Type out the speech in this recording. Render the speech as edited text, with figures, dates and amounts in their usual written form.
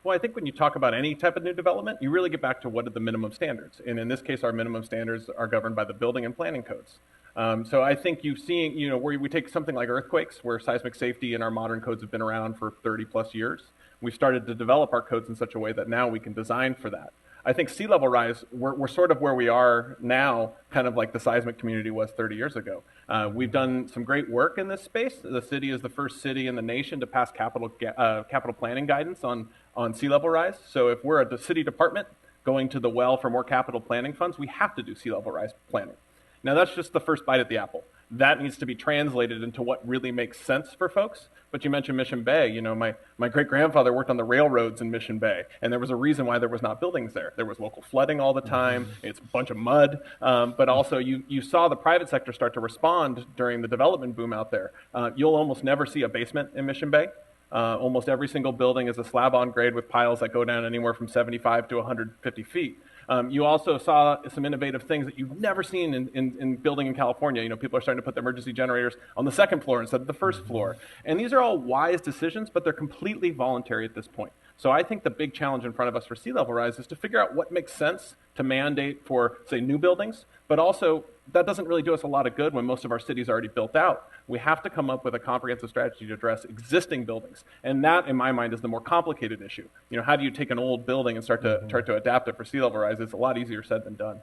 Well, I think when you talk about any type of new development, you really get back to what are the minimum standards. And in this case, our minimum standards are governed by the building and planning codes. So I think you've seen, where we take something like earthquakes, where seismic safety in our modern codes have been around for 30 plus years. We've started to develop our codes in such a way that now we can design for that. I think sea level rise, we're sort of where we are now, kind of like the seismic community was 30 years ago. We've done some great work in this space. The city is the first city in the nation to pass capital planning guidance on sea level rise. So if we're a city department going to the well for more capital planning funds, we have to do sea level rise planning. Now that's just the first bite at the apple. That needs to be translated into what really makes sense for folks. But you mentioned Mission Bay. My great-grandfather worked on the railroads in Mission Bay, and there was a reason why there was not buildings there. There was local flooding all the time. It's a bunch of mud. But also you saw the private sector start to respond during the development boom out there. You'll almost never see a basement in Mission Bay. Almost every single building is a slab on grade with piles that go down anywhere from 75 to 150 feet. You also saw some innovative things that you've never seen in building in California. People are starting to put the emergency generators on the second floor instead of the first floor. And these are all wise decisions, but they're completely voluntary at this point. So I think the big challenge in front of us for sea level rise is to figure out what makes sense to mandate for, say, new buildings, but also that doesn't really do us a lot of good when most of our cities are already built out. We have to come up with a comprehensive strategy to address existing buildings. And that, in my mind, is the more complicated issue. How do you take an old building and start to adapt it for sea level rise? It's a lot easier said than done.